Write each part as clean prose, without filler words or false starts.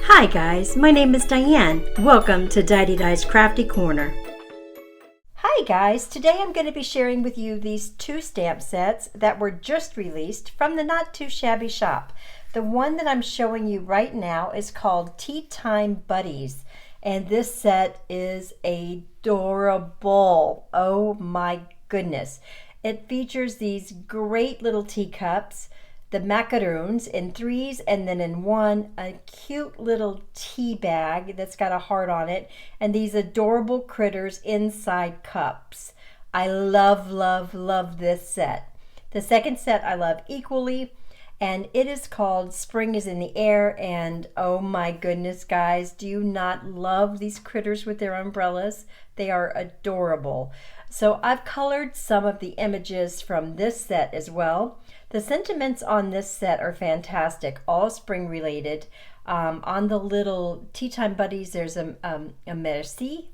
Hi guys, my name is Diane. Welcome to Didedi's Crafty Corner. Hi guys, today I'm going to be sharing with you these two stamp sets that were just released from the Not Too Shabby shop. The one that I'm showing you right now is called Teatime Buddies, and this set is adorable. Oh my goodness. It features these great little teacups, the macaroons in threes, and then in one, a cute little tea bag that's got a heart on it, and these adorable critters inside cups. I love, love, love this set. The second set I love equally, and it is called Spring is in the Air, and oh my goodness guys, do you not love these critters with their umbrellas? They are adorable. So I've colored some of the images from this set as well. The sentiments on this set are fantastic, all spring related. On the little Teatime Buddies, there's a merci.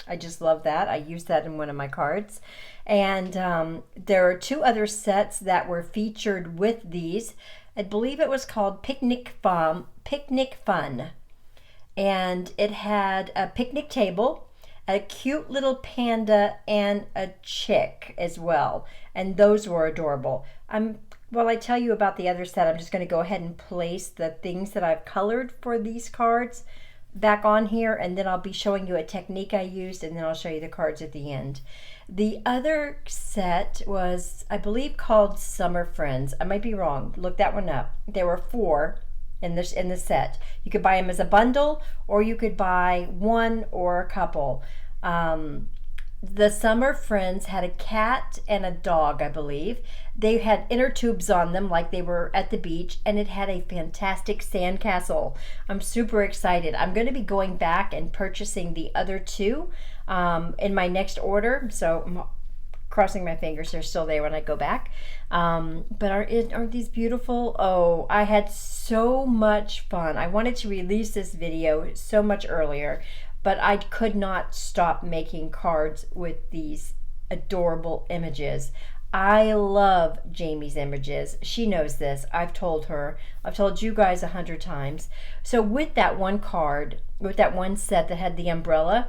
I just love that. I used that in one of my cards. And there are two other sets that were featured with these. I believe it was called Picnic Fun. And it had a picnic table, a cute little panda, and a chick as well. And those were adorable. While I tell you about the other set, I'm just going to go ahead and place the things that I've colored for these cards back on here, and then I'll be showing you a technique I used, and then I'll show you the cards at the end. The other set was, I believe, called Summer Friends. I might be wrong. Look that one up. There were four in the set. You could buy them as a bundle, or you could buy one or a couple. The Summer Friends had a cat and a dog, I believe. They had inner tubes on them like they were at the beach, and it had a fantastic sandcastle. I'm super excited. I'm going to be going back and purchasing the other two in my next order, so I'm crossing my fingers they're still there when I go back. But aren't these beautiful? Oh, I had so much fun. I wanted to release this video so much earlier, but I could not stop making cards with these adorable images. I love Jamie's images. She knows this. I've told her. I've told you guys 100 times. So with that one card, with that one set that had the umbrella,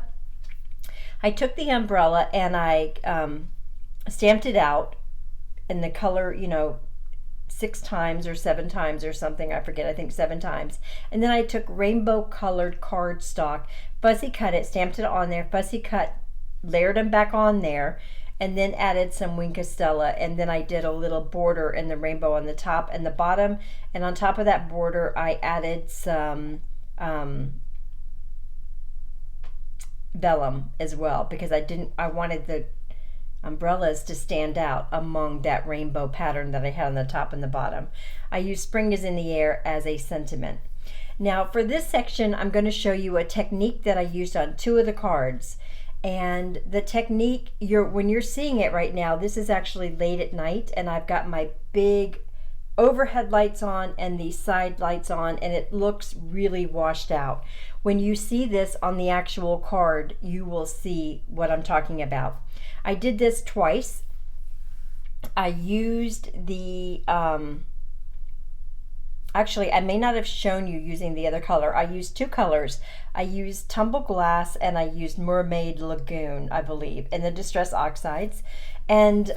I took the umbrella and I stamped it out in the color, 6 times or 7 times or something, I forget, I think 7 times. And then I took rainbow colored cardstock, fussy cut it, stamped it on there, fussy cut, layered them back on there, and then added some Wink of Stella, and then I did a little border in the rainbow on the top and the bottom, and on top of that border I added some vellum as well, because I wanted the umbrellas to stand out among that rainbow pattern that I had on the top and the bottom. I used Spring is in the Air as a sentiment. Now for this section, I'm going to show you a technique that I used on 2 of the cards. And the technique, when you're seeing it right now, this is actually late at night, and I've got my big overhead lights on and the side lights on, and it looks really washed out. When you see this on the actual card, you will see what I'm talking about. I did this twice. I used the, actually I may not have shown you using the other color. I used 2 colors. I used Tumble Glass and I used Mermaid Lagoon, I believe, in the Distress Oxides. And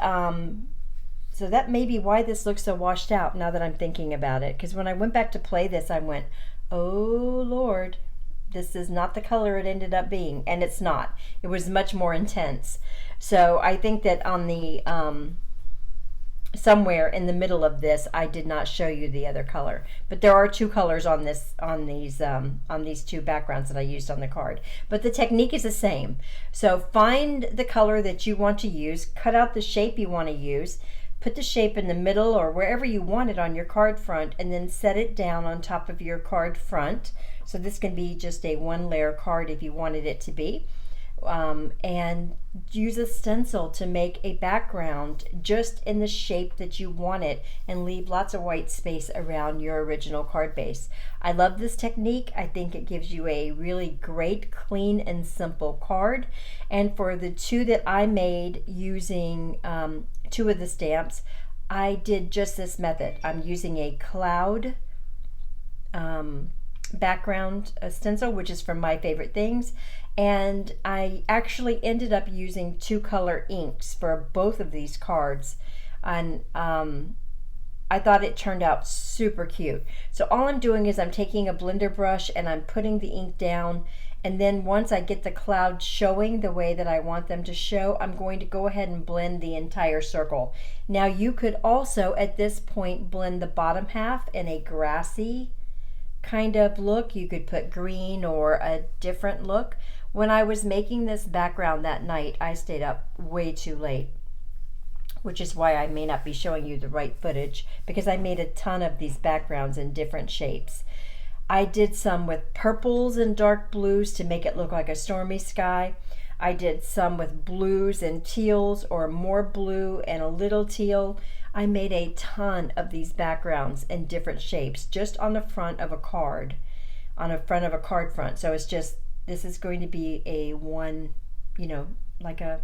so that may be why this looks so washed out now that I'm thinking about it. Because when I went back to play this, I went, oh Lord, this is not the color it ended up being. And it's not. It was much more intense. So I think that on the somewhere in the middle of this, I did not show you the other color, but there are 2 colors on these 2 backgrounds that I used on the card. But the technique is the same. So find the color that you want to use, cut out the shape you want to use, put the shape in the middle or wherever you want it on your card front, and then set it down on top of your card front. So this can be just a 1-layer card if you wanted it to be. And use a stencil to make a background just in the shape that you want it, and leave lots of white space around your original card base. I love this technique. I think it gives you a really great, clean and simple card. And for the 2 that I made using 2 of the stamps, I did just this method. I'm using a cloud background stencil, which is from My Favorite Things. And I actually ended up using 2-color inks for both of these cards. And I thought it turned out super cute. So all I'm doing is I'm taking a blender brush and I'm putting the ink down, and then once I get the clouds showing the way that I want them to show, I'm going to go ahead and blend the entire circle. Now you could also at this point blend the bottom half in a grassy kind of look. You could put green or a different look. When I was making this background that night, I stayed up way too late, which is why I may not be showing you the right footage, because I made a ton of these backgrounds in different shapes. I did some with purples and dark blues to make it look like a stormy sky. I did some with blues and teals, or more blue and a little teal. I made a ton of these backgrounds in different shapes just on the front of a card, on a front of a card front. So it's just, this is going to be a one, you know, like a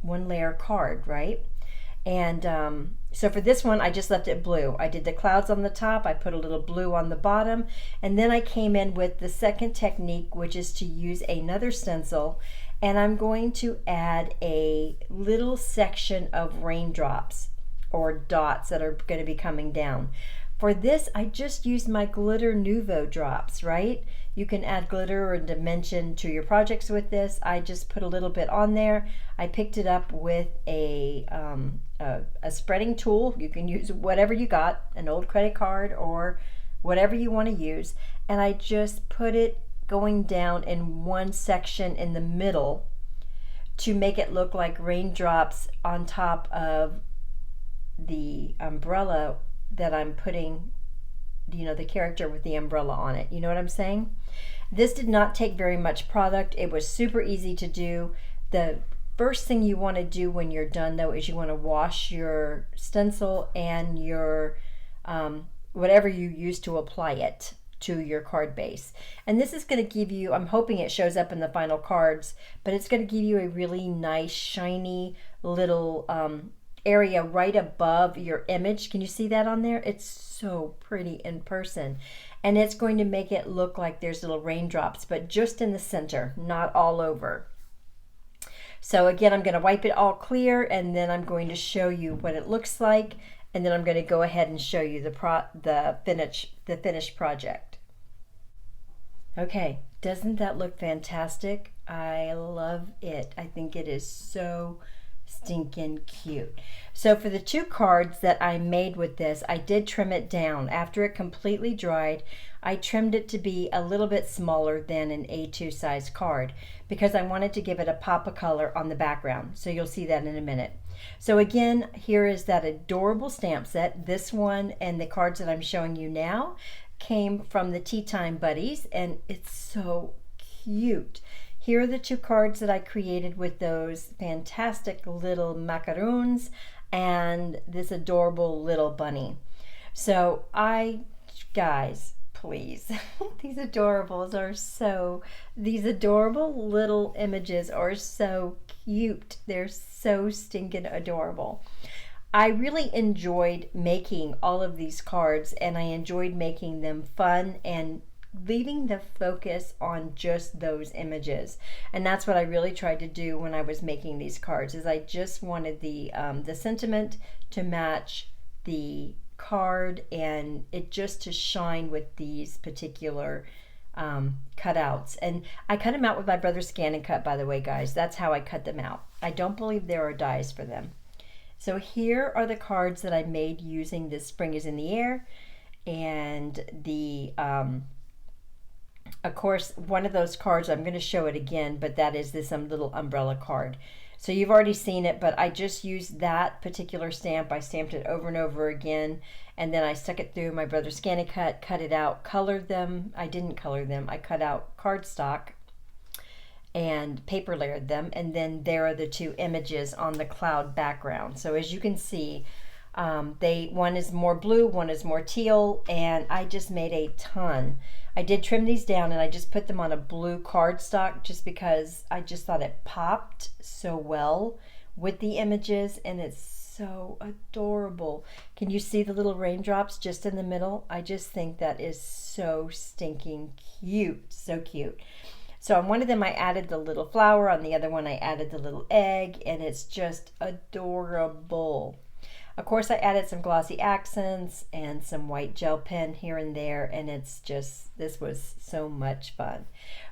one layer card, right? And so for this one, I just left it blue. I did the clouds on the top, I put a little blue on the bottom, and then I came in with the second technique, which is to use another stencil, and I'm going to add a little section of raindrops or dots that are going to be coming down. For this, I just used my Glitter Nouveau drops, right? You can add glitter or dimension to your projects with this. I just put a little bit on there. I picked it up with a spreading tool. You can use whatever you got, an old credit card or whatever you want to use. And I just put it going down in one section in the middle to make it look like raindrops on top of the umbrella that I'm putting, you know, the character with the umbrella on it. You know what I'm saying? This did not take very much product. It was super easy to do. The first thing you want to do when you're done, though, is you want to wash your stencil and your whatever you use to apply it to your card base. And this is going to give you, I'm hoping it shows up in the final cards, but it's going to give you a really nice shiny little area right above your image. Can you see that on there? It's so pretty in person. And it's going to make it look like there's little raindrops, but just in the center, not all over. So again, I'm going to wipe it all clear, and then I'm going to show you what it looks like, and then I'm going to go ahead and show you the finished project. Okay, doesn't that look fantastic? I love it. I think it is so stinking cute. So for the 2 cards that I made with this, I did trim it down. After it completely dried, I trimmed it to be a little bit smaller than an A2 size card because I wanted to give it a pop of color on the background. So you'll see that in a minute. So again, here is that adorable stamp set. This one and the cards that I'm showing you now came from the Teatime Buddies, and it's so cute. Here are the 2 cards that I created with those fantastic little macaroons and this adorable little bunny. So guys, please, these adorable little images are so cute. They're so stinking adorable. I really enjoyed making all of these cards, and I enjoyed making them fun and leaving the focus on just those images. And that's what I really tried to do when I was making these cards, is I just wanted the sentiment to match the card and it just to shine with these particular cutouts. And I cut them out with my brother's Scan and Cut, by the way, guys. That's how I cut them out. I don't believe there are dies for them. So here are the cards that I made using this Spring is in the Air, and the of course, one of those cards, I'm going to show it again, but that is this little umbrella card. So you've already seen it, but I just used that particular stamp. I stamped it over and over again, and then I stuck it through my brother's Scan and Cut, cut it out, colored them. I didn't color them. I cut out cardstock and paper layered them, and then there are the 2 images on the cloud background. So as you can see, one is more blue, one is more teal, and I just made a ton. I did trim these down, and I just put them on a blue cardstock just because I just thought it popped so well with the images, and it's so adorable. Can you see the little raindrops just in the middle? I just think that is so stinking cute. So cute. So on one of them I added the little flower, on the other one I added the little egg, and it's just adorable. Of course I added some glossy accents and some white gel pen here and there, and it's just, this was so much fun.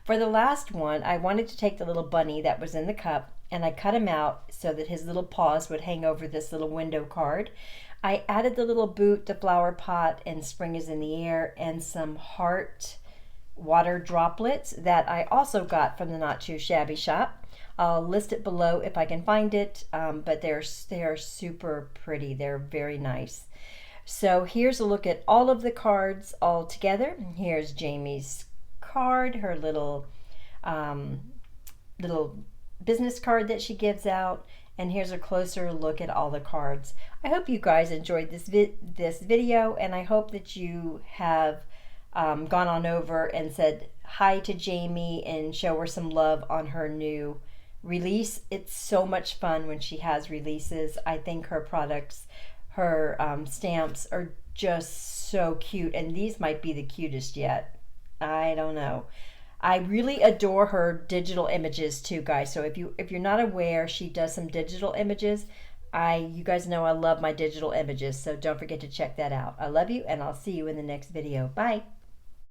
For the last one, I wanted to take the little bunny that was in the cup, and I cut him out so that his little paws would hang over this little window card. I added the little boot, the flower pot, and spring is in the air, and some heart water droplets that I also got from the Not Too Shabby shop. I'll list it below if I can find it, but they are super pretty. They're very nice. So here's a look at all of the cards all together. Here's Jamie's card, her little business card that she gives out, and here's a closer look at all the cards. I hope you guys enjoyed this video, and I hope that you have gone on over and said hi to Jamie and show her some love on her new release. It's so much fun when she has releases. I think her products, her stamps are just so cute, and these might be the cutest yet. I don't know. I really adore her digital images too, guys. So if you're not aware, she does some digital images. You guys know I love my digital images, so don't forget to check that out. I love you, and I'll see you in the next video. Bye.